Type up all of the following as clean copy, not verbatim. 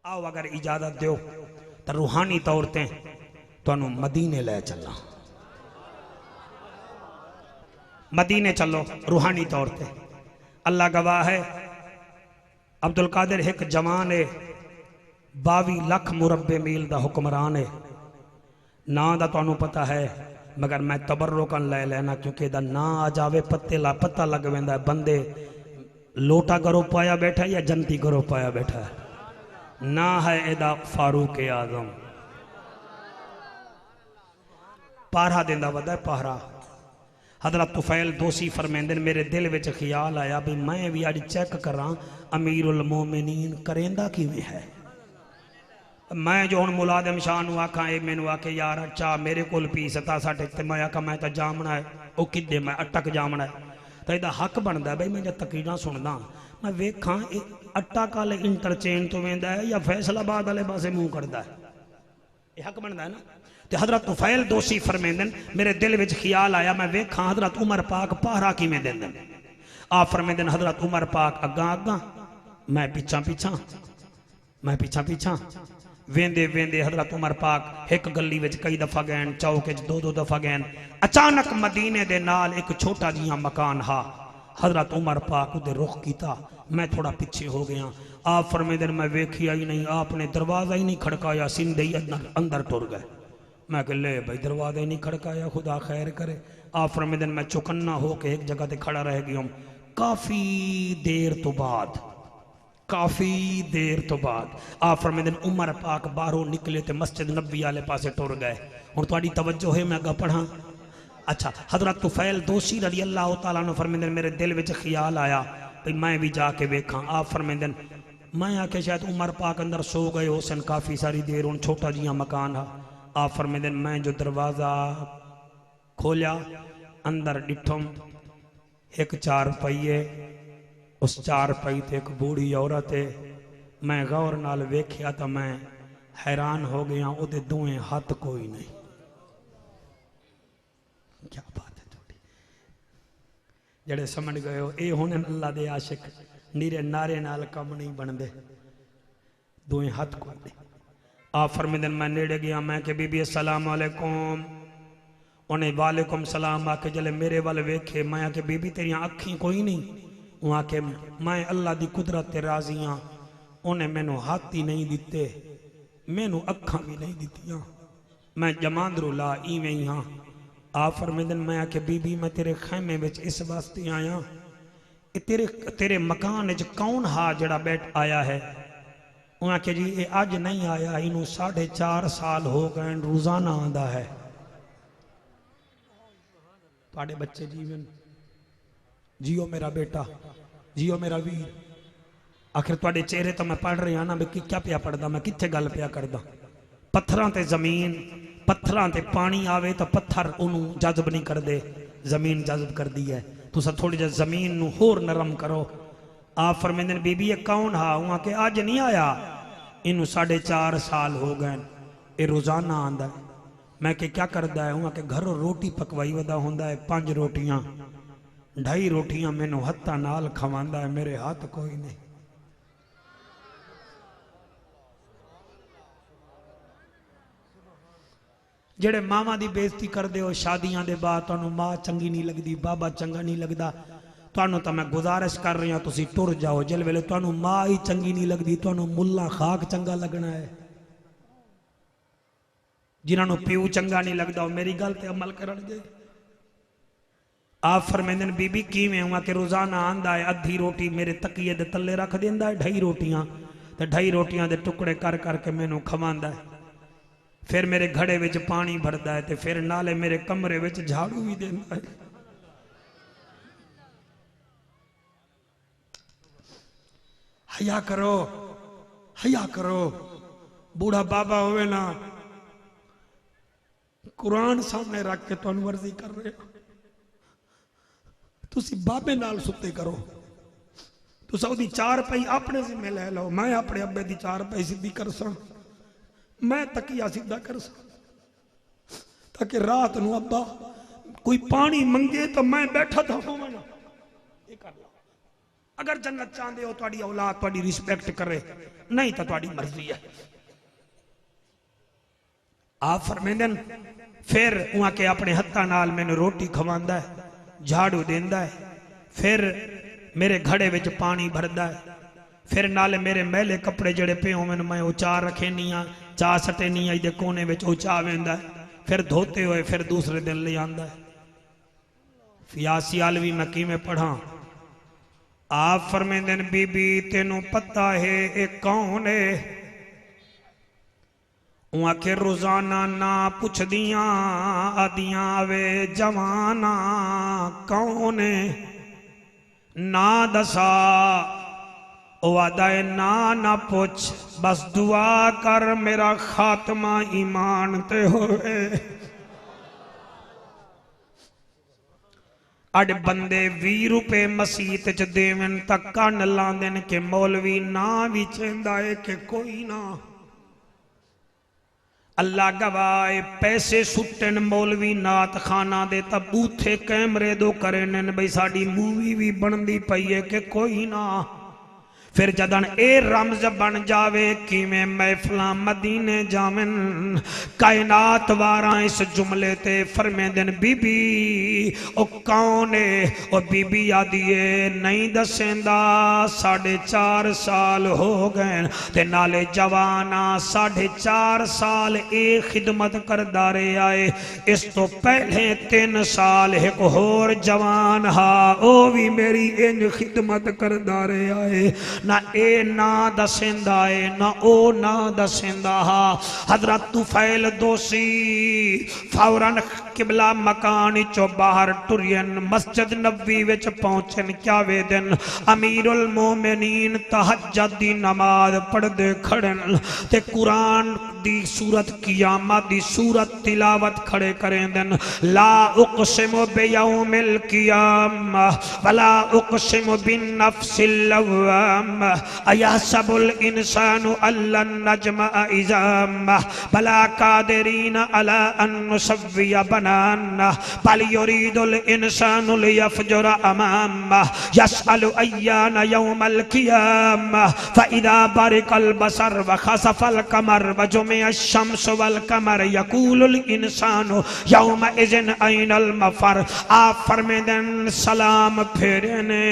आओ अगर इजाजत दो तो रूहानी तौर पर तुहानू मदीने ले चलना। मदीने चलो रूहानी तौर पर। अल्लाह गवाह है, अब्दुल कादिर एक जवान है, 22 लाख मुरब्बे मील का हुक्मरान है। ना दा तुहानू पता है, मगर मैं तबर्रुकन ले लेना क्योंकि इहदा ना आ जावे पता लग वेंदा है बंदे लोटा करो पाया बैठा या जनती करो पाया बैठा है। ना है इहदा फारूक आजम। पहरा देंदा वदा है पहरा। हजरत तुफैल दोसी फरमांदे ने मेरे दिल विच ख्याल आया भी मैं भी अज चेक करा अमीरुल मोमिनीन करेंदा किवें है। मैं जो हूँ मुलाजिम शाह नूं आखा ये मैनू आके यार अच्छा मेरे को पी सता साठ ते मैं आखा मैं तो जामना है वो किदे मैं अटक जामना है तो यदा हक बनता बई मैं जब तकीरां सुनदा मैं वेखा अट्टा कल इंटरचेंज तो वेंदा है या फैसलाबाद वाले पासे मुँह करता है। ये हक बनता है ना। तो हजरत तुफैल दोसी फरमांदे मेरे दिल विच ख्याल आया मैं वेखा हजरत उमर पाक पहरा किवें देंदे। आ फरमांदे हजरत उमर पाक अग्गा अग्गा मैं पिछा पिछा मैं पिछा पिछा वेंदे वेंदे हजरत उमर पाक एक गली विच कई दफा गए, चौक दो दो दफा गए। अचानक मदीने दे नाल एक छोटा जिहा मकान हा। हजरत उमर पाक उदे रुख किया, मैं थोड़ा पीछे हो गया। आप फरमांदे मैं वेखिया ही नहीं, आपने दरवाजा ही नहीं खड़काया, सिंधे ही अंदर टुर गए। मैं कह ले भाई दरवाजा ही नहीं खड़काया, खुदा खैर करे। आप फरमांदे मैं चौकन्ना होके एक जगह पर खड़ा रह गया। काफ़ी देर तो बाद आप फरमांदे उमर पाक बाहरों निकले तो मस्जिद नबी वाले पासे टुर गए। हुण तुहाडी तवज्जो है मैं अगा पढ़ा। अच्छा हजरत तुफैल दोसी रज़ी अल्लाह तआला अन्हु फरमांदे मेरे दिल विच ख्याल आया भाई मैं भी जाके वेखा। आप फरमांदे मैं आके शायद उमर पाक अंदर सो गए हो सन काफ़ी सारी देर। हुण छोटा जिहा मकान हा। आप फरमांदे मैं जो दरवाज़ा खोलिया अंदर डिठुम एक चार पहिए, उस चार पई ते एक बूढ़ी औरत है। मैं गौर नाल वेख्या तो मैं हैरान हो गया, उहदे दोवें हाथ कोई नहीं। क्या बात है थोड़ी जड़े समझ गए हो ये हुण अल्लाह दे आशिक नीरे नारे नाल कम नहीं बनते। दोवें हाथ कोई नहीं। आप फरमांदे मैं नेड़े गया, मैं कि बीबी अस्सलाम वालेकुम। उन्हें वालेकुम सलाम आके जले मेरे वाल वेखे मैं आके बीबी तेरियां अखी कोई नहीं। वो आके मैं अल्लाह की कुदरत ते राजी हाँ, उन्हें मैनू हाथ ही नहीं दिते, मैनू अखा भी नहीं दित्तियां, मैं जमांदरू ला इवें ही हाँ। आप फरमांदे मैं आके बीबी मैं तेरे खैमे विच इस वास्ते आया तेरे मकान च कौन हा जड़ा बैठ आया है। वो आके जी ये अज नहीं आया, इनू 4.5 साल हो गए, रोजाना आंदा है। तुहाडे बच्चे जीवन जियो मेरा बेटा, जियो मेरा वीर। आखिर तुहाडे चेहरे तो मैं पढ़ रहा ना भी क्या पिया पढ़दा, मैं कित्थे गल पिया करदा। पत्थरां ते जमीन, पत्थरां ते पानी आवे तो पत्थर उन्हों जज्ब नहीं करते, जमीन जज्ब करती है। तुसा थोड़ी जी जमीन नूं होर नरम करो। आप फरमांदे बीबी ये कौन हा। वहां के अज नहीं आया, इनू 4.5 साल हो गए, ये रोजाना आंदा है। मैं कि क्या करता है। वहां के घरों रोटी पकवाई वदा होंदा है, 5 रोटियां 2.5 रोटियां मैनू हत्था नाल खवांदा है, मेरे हाथ कोई नहीं। जेड़े मावा की बेइज्जती करते हो शादियां दे बाद, तुहानू माँ चंगी नहीं लगती, बाबा चंगा नहीं लगता, तुहानू तो मैं गुजारिश कर रहा तुसी टुर जाओ। जिस वेले तुहानू माँ ही चंगी नहीं लगती, तुहानू मुल्ला खाक चंगा लगना है। जिन्होंने प्यू चंगा नहीं लगता वो मेरी गल ते अमल करनगे। आप फरमांदे बीबी किवें हुआ कि रोजाना आंदा है, अद्धी रोटी मेरे तकिए दे तले रख देंदा है, 2.5 रोटियां ते 2.5 रोटियां दे टुकड़े कर करके मैनू खवांदा है। फिर मेरे घड़े विच पानी भरदा है, ते फिर नाले मेरे कमरे विच झाड़ू भी देंदा है। हया करो, हया करो। बूढ़ा बाबा होवे ना, कुरान सामने रख के तुहानू वर्जी कर रहे हो, तुसी बाबे नाल सुते करो। तुसा उहदी 4 पई अपने जिम्मे ले लो, मैं अपने अब्बे दी 4 पई सीधी कर सा, मैं तकिया सीधा कर सा, ताकि रात नू अब्बा कोई पानी मंगे तो मैं बैठा था होवां ना। ये कर लो। अगर जन्नत चाहते हो तुहाडी औलाद तुहाडी रिस्पेक्ट करे, नहीं तो तुहाडी मर्जी है। आप फरमांदे फिर उहाँ के अपने हत्थां नाल मैनू रोटी खवांदा है, झाड़ू देंदा है, फिर मेरे घड़े विच पानी भरदा है, फिर नाले मेरे मैले कपड़े जड़े पे होवन मैं उचार रखे नहीं आ, चा सटे नहीं आई दे कोने विच उचा वेंदा है, फिर धोते हुए फिर दूसरे दिन ले आंदा है। यासी आलवी मैं किवें पढ़ा? आप फरमांदे ने बीबी तेनू पता है ये कौन है? आखे रोजाना ना पुछदियां आदियां वे जवाना कौन है? ना दसा वादा ना ना पूछ, बस दुआ कर मेरा खात्मा ईमान ते होवे। अड बंदे 20 रुपए मसीत च देवन तक कन लांदे ने कि मौलवी ना भी चेंदा है कि कोई ना। अल्लाह गवाए पैसे सुट्टन मौलवी नात खाना दे तब बूथे कैमरे दो करे बई साड़ी मूवी भी बनती पई है कि कोई ना। फिर जदन ए रमज बन जावे किवें महफिलां मदीने जावन। कायनात वारा इस जुमले ते फरमांदे ने बीबी ओ कौन है? ओ बीबी आदी है नहीं दसेंदा 4.5 साल हो गए ते नाले जवाना 4.5 साल ए खिदमत करदा रहा है। इस तो पहले 3 साल एक होर जवान हा ओ भी मेरी इंज खिदमत करदा रहा है। ना ए ना दसेंदा है ना ओ ना दसेंदा हा। हजरत तुफैल दोसी फौरन किबला मकान चो बाहर टुरियन मस्जिद नबी विच पहुंचन। क्या वे दिन अमीरुल मोमिनीन तहज्जुद दी नमाज पढ़दे खड़न ते कुरान दी सूरत कियामत दी सूरत तिलावत खड़े करें दिन। ला उक़सिमु बियौमिल क़ियामा वला उक़सिमु बिन नफ्सिल लव्वामा अयहसबुल इंसानु अल्लन नजमअ इज़ामा बला कादिरीना अला अन नुसव्विया बनाना बल युरीदुल इंसानु लियफ़जुरा अमामा यसअलु अय्याना यौमल क़ियामा फ़इज़ा बरिक़ल बसर व ख़सफ़ल क़मर व जुमिअ शम्सु वल क़मर यक़ूलुल इंसानु यौमइज़िन ऐनल मफ़र। आप फरमांदे सलाम फेरे ने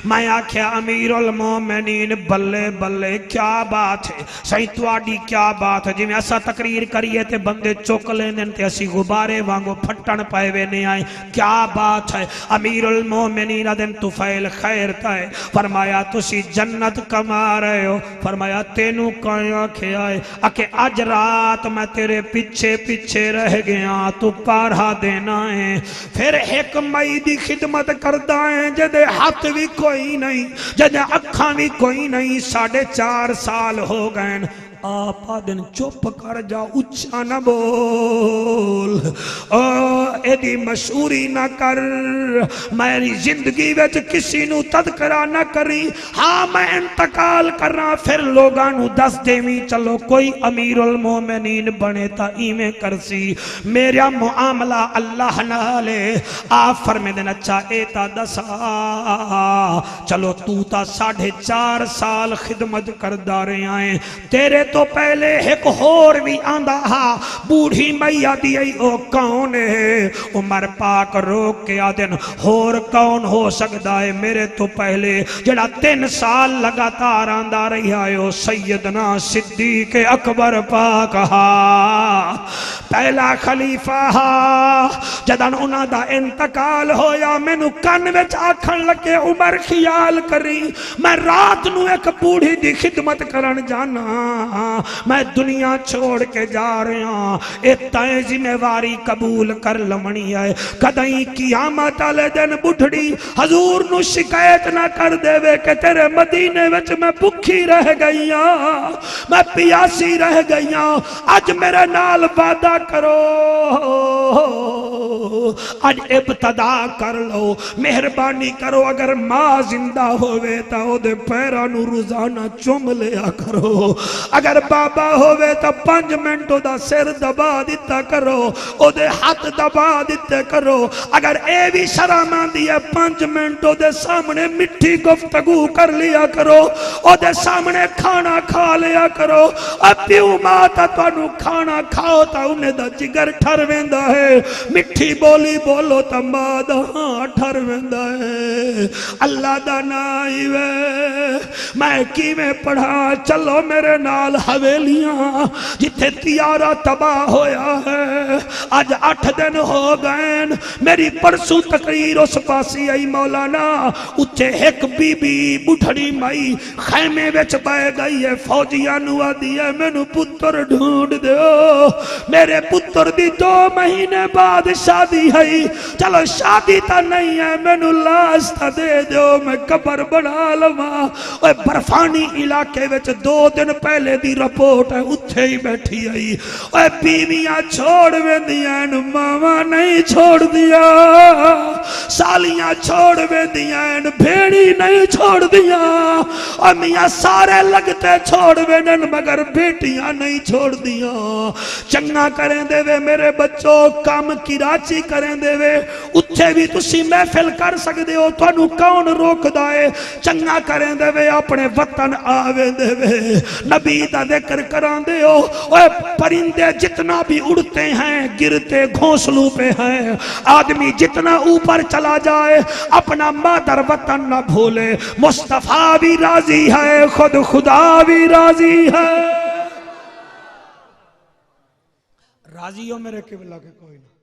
मैं आख्या अमीरुल मोमिनीन बल्ले बल्ले क्या बात है सही तुहाडी क्या बात है। जिवें असा तकरीर करिए ते बंदे चुक लेंदे ते असी गुब्बारे वांगू फटन पाए वे ने आए। क्या बात है? अमीरुल मोमिनीन दिन तुफैल खैर है। फरमाया तुसी जन्नत कमा रहे हो। फरमाया तेनू कौन आख्या है? आके अज रात मैं तेरे पीछे पीछे रह गया तू पहरा देना है। फिर 1 मई दी खिदमत करदा है जदे हाथ भी कोई नहीं जदे अखा भी कोई नहीं। 4.5 साल हो गए। आप दिन चुप कर जा उच्चा न बोल एदी मशहूरी ना कर। मेरी जिंदगी विच किसी नू तदकरा ना करी। हाँ मैं इंतकाल करा फिर लोगां नू दस देवी चलो कोई अमीरुल मोमिनीन बने ता इवें करसी। मेरा मुआमला अल्लाह नाल है। आप फरमांदे अच्छा ए ता दसा चलो तू ता 4.5 साल खिदमत करदा रहा है। तेरे तो पहले एक होर भी आंदा हा बूढ़ी मैया दी ओ कौन है? उमर पाक रोक के आदन होर कौन हो सकता है मेरे तो पहले जड़ा 3 साल लगातार आंदा रहा है ओ सैयदना सिद्दीक अकबर पाक हा। पहला खलीफा हा। जदन उन्हां दा इंतकाल होया मैनू कन विच आखण लगे उमर ख्याल करी मैं रात नू एक बूढ़ी दी खिदमत करन जाना। मैं दुनिया छोड़ के जा रहा ए तय जिम्मेवारी कबूल कर लमनी है। कदई कियामत वाले दिन बुढ़ड़ी हजूर नू शिकायत ना कर देवे कि तेरे मदीने विच मैं भुखी रह गई मैं प्यासी रह गई। अज मेरे नाल वादा करो अज इब्तदा कर लो, मेहरबानी करो अगर मां जिंदा होवे तो ओदे पैरां नूं रोजाना चुम लिया करो, अगर बाबा होवे तो 5 मिनट ओदा सिर दबा दिता करो, ओदे हाथ दबा दिते करो। अगर ए भी शर्म आंदी है 5 मिनट ओदे सामने मिठी गुफ्तगू कर लिया करो, ओदे सामने खाना खा लिया करो। प्यो मां ता तुहानू खाना खाओ तो उन्हें दा जिगर ठर वेंदा है, मिठी बोली बोलो तो मां दा हां ठर वेंदा है। अल्लाह दा नाम ही वे मैं किवें पढ़ा, चलो मेरे नाल हवेलियां जिथे तियारा तबाह होया है। अज 8 दिन हो गए, मेरी परसों तकरीर उस पासी आई मौलाना, उत्थे एक बीबी बुढ़ड़ी माई खैमे विच बह गई है, फौजियां नू आदी है मैनू पुत्र ढूंढ दो, मेरे पुत्र दी 2 महीने बाद शादी है। चलो शादी तो नहीं है, मैनू लाश तो दे दो, मैं कबर बना लवा। बर्फानी इलाके विच 2 दिन पहले दी रिपोर्ट है, उत्थे ही बैठी आई। ओए बीवियां छोड़ वेंदियां, मावा नहीं छोड़ दिया, सालियां छोड़ वेंदियां, भेड़ी नहीं छोड़ दिया। मियां सारे लगते छोड़ वेन मगर बेटियां नहीं छोड़ दिया। चंगा करें देवे मेरे बच्चों, काम किराची करें देवे, उत्थे भी तुसी महफिल कर सकते हो, तुहानू कौन रोकदा है। चंगा करें देवे अपने वतन आवे देवे, नबी दा जिक्र करांदे हो। ओए परिंदे जितना भी उड़ते हैं गिरते घोंसलों पे हैं, आदमी जितना ऊपर चला जाए अपना मादर वतन न भूले। मुस्तफा भी राजी है, खुद खुदा भी राजी है। राजी हो मेरे किबला के कोई ना।